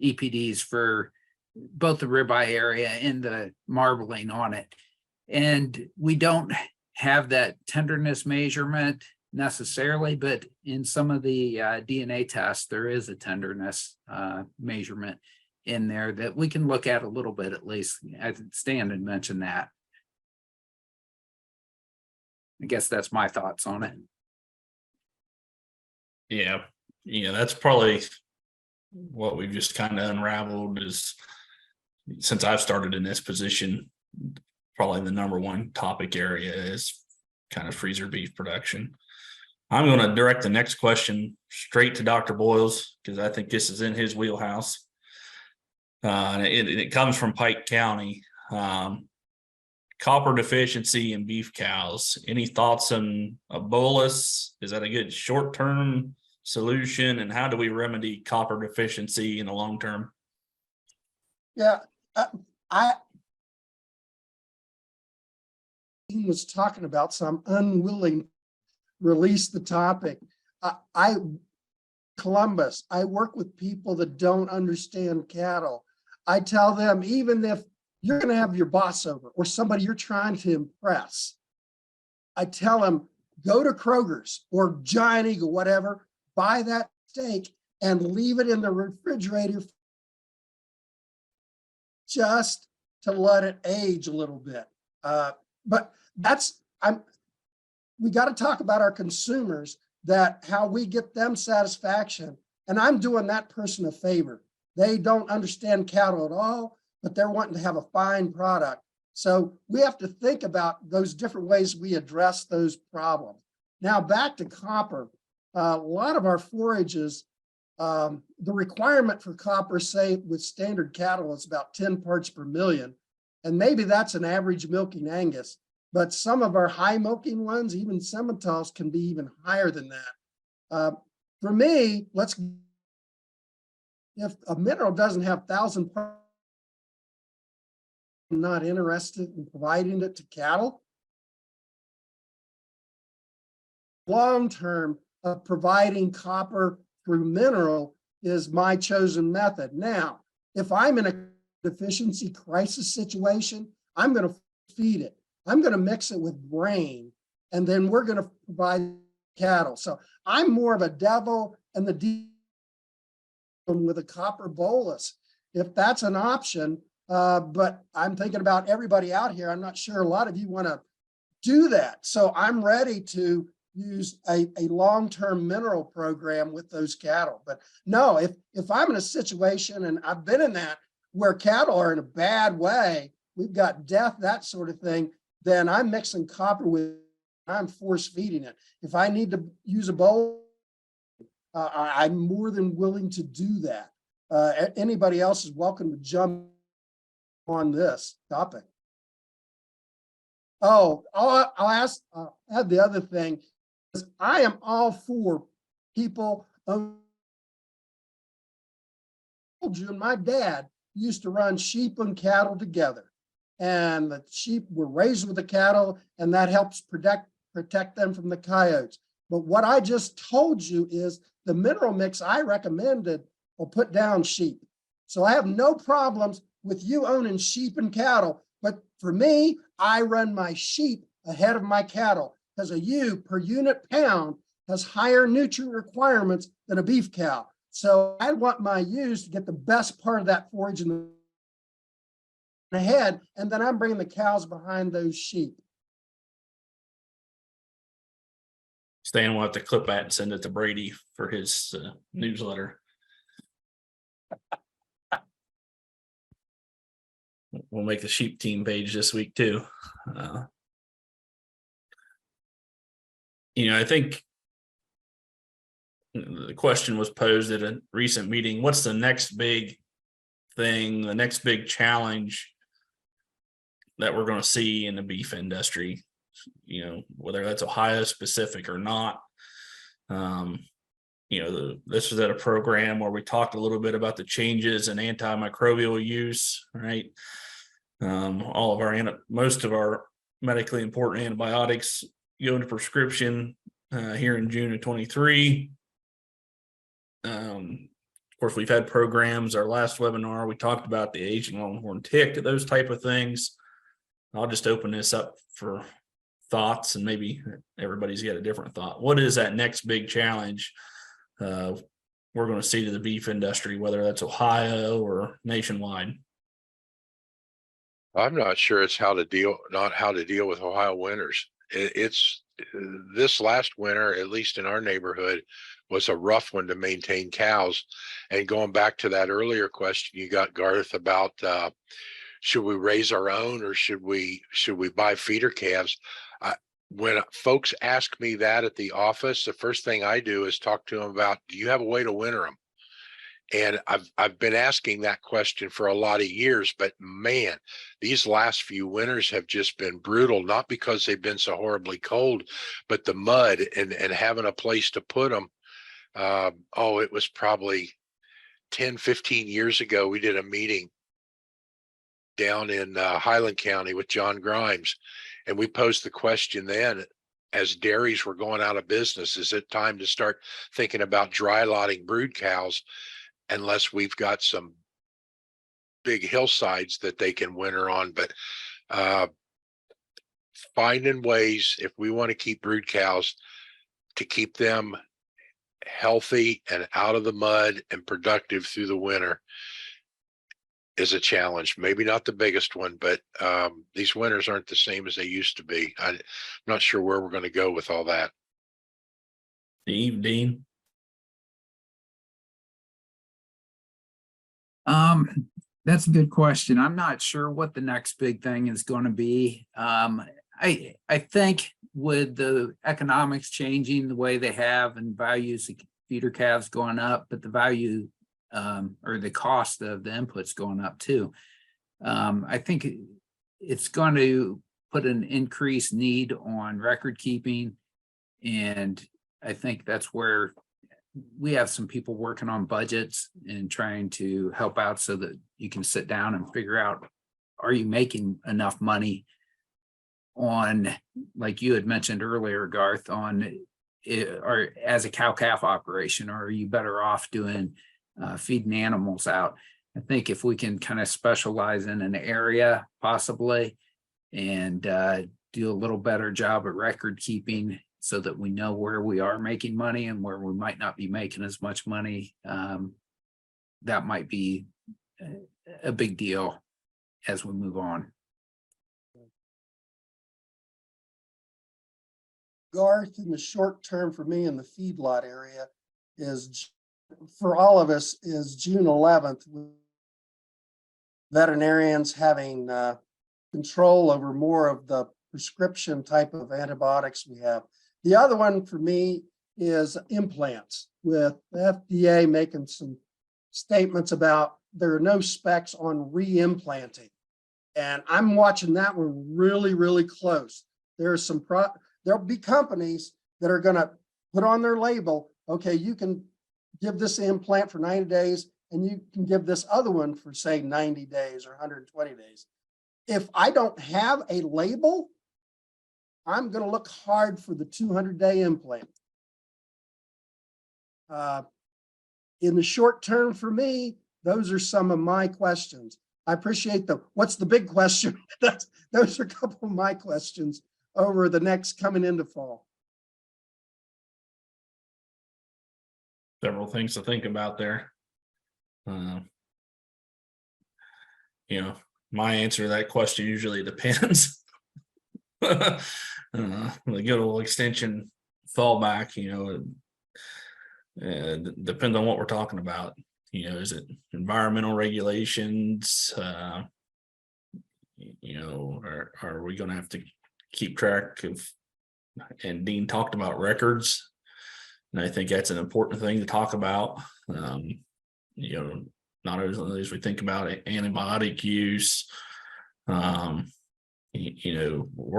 EPDs for both the ribeye area and the marbling on it. And we don't have that tenderness measurement necessarily, but in some of the DNA tests, there is a tenderness measurement in there that we can look at a little bit, at least. I stand and mention that. I guess that's my thoughts on it. Yeah, that's probably what we've just kind of unraveled is, since I've started in this position, probably the number one topic area is kind of freezer beef production. I'm going to direct the next question straight to Dr. Boyles because I think this is in his wheelhouse. And it comes from Pike County. Copper deficiency in beef cows. Any thoughts on a bolus? Is that a good short-term solution? And how do we remedy copper deficiency in the long term? Yeah, I was talking about, so I'm unwilling to release the topic. Columbus, I work with people that don't understand cattle. I tell them, even if you're going to have your boss over or somebody you're trying to impress, I tell them, go to Kroger's or Giant Eagle, whatever, buy that steak and leave it in the refrigerator just to let it age a little bit. But we got to talk about our consumers, that how we get them satisfaction. And I'm doing that person a favor. They don't understand cattle at all, but they're wanting to have a fine product. So we have to think about those different ways we address those problems. Now back to copper. A lot of our forages, the requirement for copper, say with standard cattle, is about 10 parts per million. And maybe that's an average milking Angus, but some of our high milking ones, even Simmentals, can be even higher than that. For me, if a mineral doesn't have 1,000 parts, I'm not interested in providing it to cattle. Long-term of providing copper through mineral is my chosen method. Now, if I'm in a deficiency crisis situation, I'm going to feed it. I'm going to mix it with grain, and then we're going to provide cattle. So I'm more of a devil and the deal with a copper bolus, if that's an option. But I'm thinking about everybody out here. I'm not sure a lot of you want to do that. So I'm ready to use a long-term mineral program with those cattle. But no, if I'm in a situation, and I've been in that, where cattle are in a bad way, we've got death, that sort of thing, then I'm mixing copper with, I'm force feeding it. If I need to use a bowl, I'm more than willing to do that. Anybody else is welcome to jump on this topic. Oh, I'll add the other thing. I am all for people. I told you, and my dad used to run sheep and cattle together, and the sheep were raised with the cattle, and that helps protect them from the coyotes. But what I just told you is the mineral mix I recommended will put down sheep. So I have no problems with you owning sheep and cattle, but for me, I run my sheep ahead of my cattle, because a ewe per unit pound has higher nutrient requirements than a beef cow. So I want my ewes to get the best part of that forage in the head, and then I'm bringing the cows behind those sheep. Stan will have to clip that and send it to Brady for his newsletter. We'll make the sheep team page this week too. I think the question was posed at a recent meeting. What's the next big thing, the next big challenge that we're going to see in the beef industry? Whether that's Ohio specific or not. This was at a program where we talked a little bit about the changes in antimicrobial use, right? Most of our medically important antibiotics go into prescription here in June of 23. Of course, we've had programs. Our last webinar, we talked about the Asian longhorn tick, those type of things. I'll just open this up for thoughts, and maybe everybody's got a different thought. What is that next big challenge we're going to see to the beef industry, whether that's Ohio or nationwide? I'm not sure it's how to deal with Ohio winters. It's this last winter, at least in our neighborhood, was a rough one to maintain cows. And going back to that earlier question you got, Garth, about should we raise our own or should we buy feeder calves? when folks ask me that at the office, the first thing I do is talk to them about, do you have a way to winter them? And I've been asking that question for a lot of years, but man, these last few winters have just been brutal, not because they've been so horribly cold, but the mud and having a place to put them. It was probably 10, 15 years ago. We did a meeting down in Highland County with John Grimes, and we posed the question then, as dairies were going out of business, is it time to start thinking about dry lotting brood cows unless we've got some big hillsides that they can winter on? But finding ways, if we want to keep brood cows, to keep them healthy and out of the mud and productive through the winter is a challenge. Maybe not the biggest one, but these winters aren't the same as they used to be. I'm not sure where we're going to go with all that. Steve, Dean. That's a good question. I'm not sure what the next big thing is going to be. I think with the economics changing the way they have and values of feeder calves going up, but the value or the cost of the inputs going up too. I think it's going to put an increased need on record keeping. And I think that's where we have some people working on budgets and trying to help out so that you can sit down and figure out, are you making enough money on, like you had mentioned earlier, Garth, on it, or as a cow-calf operation, or are you better off doing feeding animals out? I think if we can kind of specialize in an area possibly and do a little better job at record keeping so that we know where we are making money and where we might not be making as much money, that might be a big deal as we move on. Garth, in the short term for me in the feedlot area is, for all of us, is June 11th. Veterinarians having control over more of the prescription type of antibiotics we have. The other one for me is implants, with the FDA making some statements about there are no specs on re-implanting. And I'm watching that one really, really close. There's some there'll be companies that are going to put on their label, okay, you can give this implant for 90 days and you can give this other one for, say, 90 days or 120 days. If I don't have a label, I'm going to look hard for the 200-day implant. In the short term for me, those are some of my questions. I appreciate what's the big question? Those are a couple of my questions over the next coming into fall. Several things to think about there. My answer to that question usually depends. The good old extension fallback, depends on what we're talking about. Is it environmental regulations? Are we going to have to keep track of? And Dean talked about records, and I think that's an important thing to talk about. Not only as we think about antibiotic use, we're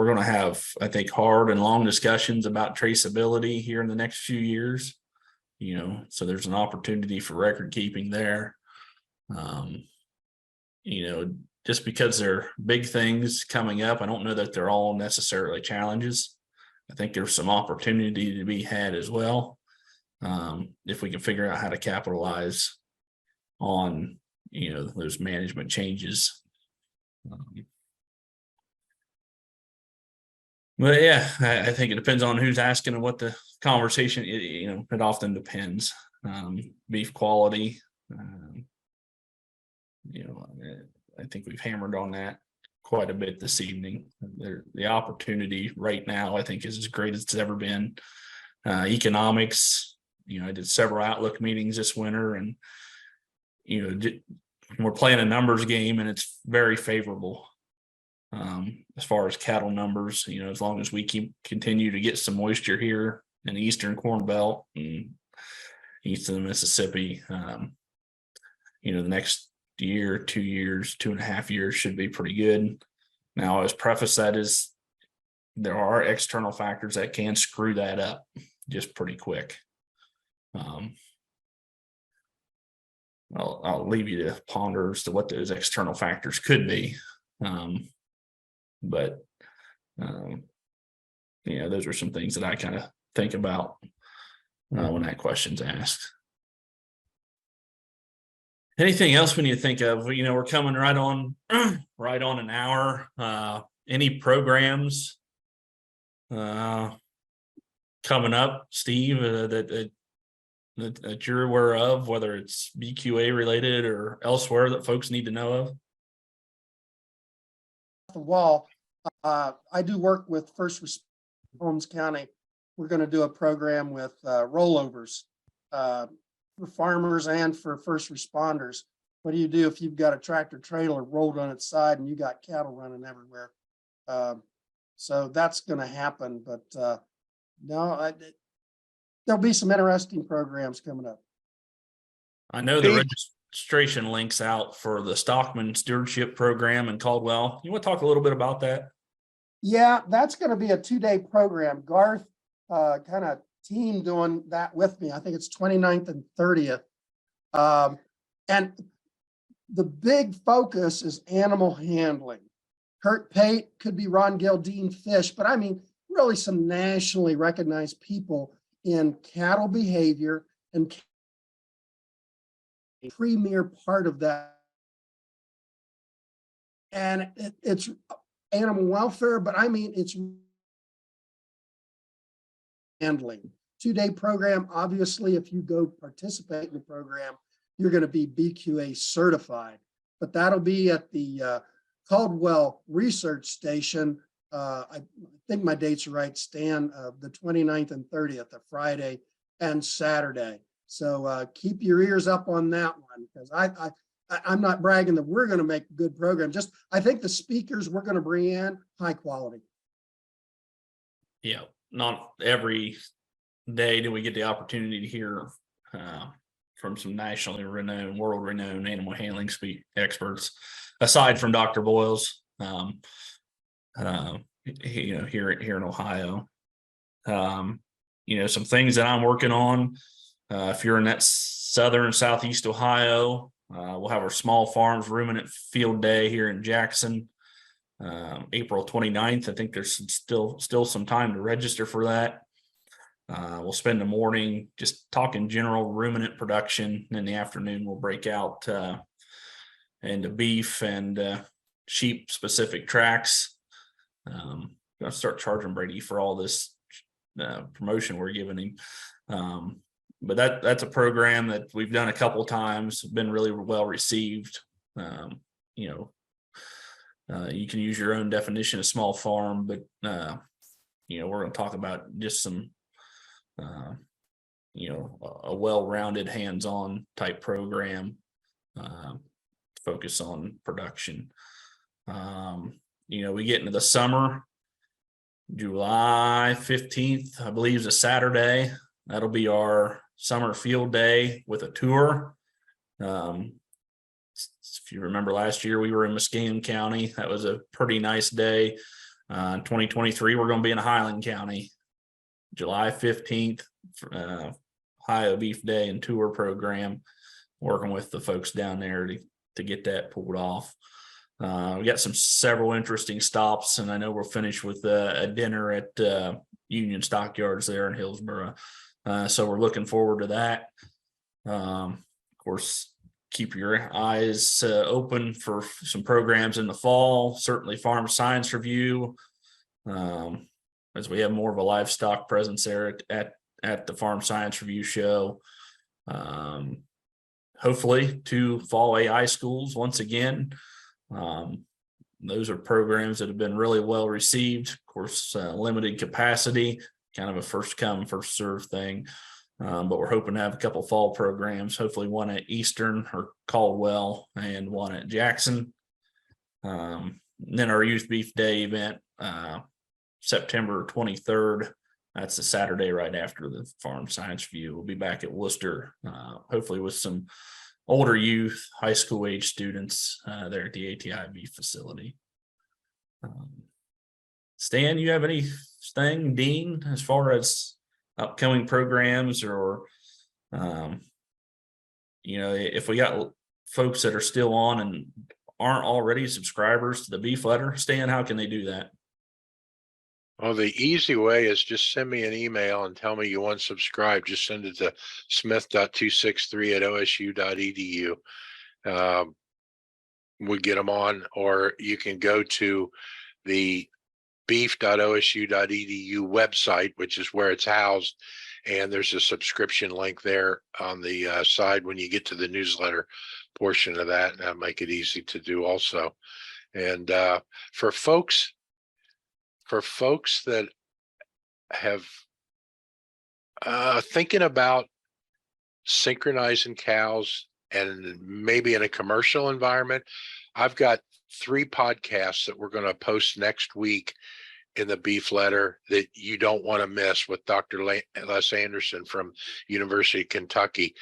going to have, I think, hard and long discussions about traceability here in the next few years. So there's an opportunity for record keeping there. Just because they're big things coming up, I don't know that they're all necessarily challenges. I think there's some opportunity to be had as well, if we can figure out how to capitalize on those management changes. But yeah, I think it depends on who's asking and what the conversation. It often depends. Beef quality. I think we've hammered on that quite a bit this evening. The opportunity right now, I think, is as great as it's ever been. Economics. I did several outlook meetings this winter, and we're playing a numbers game, and it's very favorable. As far as cattle numbers, as long as we continue to get some moisture here in the eastern Corn Belt and east of the Mississippi, the next year, 2 years, 2.5 years should be pretty good. Now, as preface, that is, there are external factors that can screw that up just pretty quick. I'll leave you to ponder as to what those external factors could be. But those are some things that I kind of think about when that question's asked. Anything else we need to think of? We're coming right on an hour. Any programs coming up, Steve, that you're aware of, whether it's BQA related or elsewhere that folks need to know of? The wall. I do work with First Holmes County. We're going to do a program with rollovers for farmers and for first responders. What do you do if you've got a tractor trailer rolled on its side and you got cattle running everywhere? So that's going to happen, but no, there'll be some interesting programs coming up. I know the registration links out for the Stockman Stewardship Program in Caldwell. You want to talk a little bit about that? Yeah, that's going to be a 2-day program. Garth kind of team doing that with me. I think it's 29th and 30th. And the big focus is animal handling. Kurt Pate, could be Ron Gildine Fish, but I mean, really some nationally recognized people in cattle behavior and premier part of that. And it's animal welfare, but I mean, it's handling. 2-day program. Obviously, if you go participate in the program, you're going to be BQA certified, but that'll be at the Caldwell Research Station. I think my dates are right, Stan, the 29th and 30th, a Friday and Saturday. So keep your ears up on that one, because I'm not bragging that we're going to make a good program. Just, I think the speakers we're going to bring in, high quality. Yeah, not every day do we get the opportunity to hear from some nationally renowned, world renowned animal handling experts, aside from Dr. Boyles, here in Ohio. Some things that I'm working on. If you're in that southern southeast Ohio, we'll have our small farms ruminant field day here in Jackson, April 29th. I think there's still some time to register for that. We'll spend the morning just talking general ruminant production, and in the afternoon we'll break out into beef and sheep specific tracks. Gonna start charging Brady for all this promotion we're giving him. But that's a program that we've done a couple of times, been really well received. You can use your own definition of small farm, but we're going to talk about just some a well-rounded hands-on type program, focus on production. We get into the summer. July 15th, I believe, is a Saturday. That'll be our summer field day with a tour. If you remember last year, we were in Muskegon County. That was a pretty nice day. In 2023, we're going to be in Highland County. July 15th, Ohio Beef Day and Tour program, working with the folks down there to get that pulled off. We got several interesting stops, and I know we'll finish with a dinner at Union Stockyards there in Hillsboro. So we're looking forward to that. Of course, keep your eyes open for some programs in the fall. Certainly Farm Science Review, as we have more of a livestock presence there at the Farm Science Review show. Hopefully 2 fall AI schools once again. Those are programs that have been really well received. Of course, limited capacity, kind of a first come, first serve thing. But we're hoping to have a couple fall programs, hopefully one at Eastern or Caldwell and one at Jackson. then our Youth Beef Day event, September 23rd. That's the Saturday right after the Farm Science View. We'll be back at Worcester, hopefully with some older youth, high school age students there at the ATI Beef facility. Stan, you have anything, Dean, as far as upcoming programs or, if we got folks that are still on and aren't already subscribers to the Beef Letter, Stan, how can they do that? Well, the easy way is just send me an email and tell me you unsubscribe. Just send it to smith.263@osu.edu. We get them on, or you can go to the beef.osu.edu website, which is where it's housed. And there's a subscription link there on the side when you get to the newsletter portion of that. And that'll make it easy to do also. And for folks that have thinking about synchronizing cows and maybe in a commercial environment, I've got 3 podcasts that we're going to post next week in the Beef Letter that you don't want to miss with Dr. Les Anderson from University of Kentucky.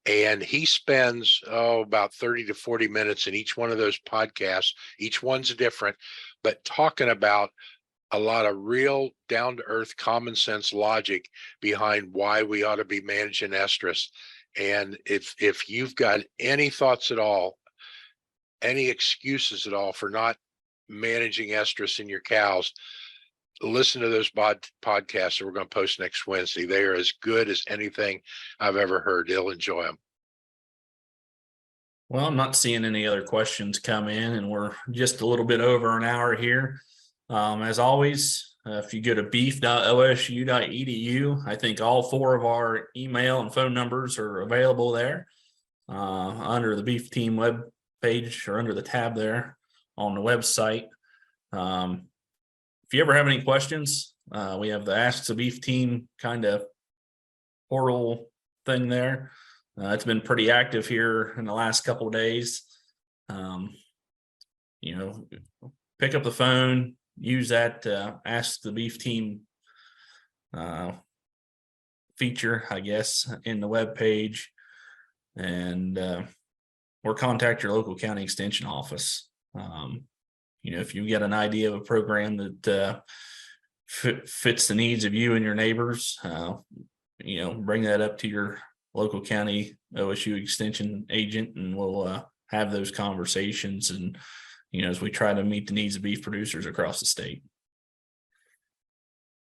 And he spends about 30 to 40 minutes in each one of those podcasts. Each one's different, but talking about a lot of real down-to-earth common sense logic behind why we ought to be managing estrus. And if you've got any thoughts at all, any excuses at all for not managing estrus in your cows, listen to those podcasts that we're going to post next Wednesday. They are as good as anything I've ever heard. You'll enjoy them. Well, I'm not seeing any other questions come in, and we're just a little bit over an hour here. As always, if you go to beef.osu.edu, I think all 4 of our email and phone numbers are available there under the Beef Team web page or under the tab there on the website. If you ever have any questions, we have the Ask the Beef Team kind of portal thing there. It's been pretty active here in the last couple of days. Pick up the phone, use that Ask the Beef Team feature, I guess, in the web page, and or contact your local county extension office. If you get an idea of a program that fits the needs of you and your neighbors, bring that up to your local county OSU extension agent, and we'll have those conversations. And, as we try to meet the needs of beef producers across the state.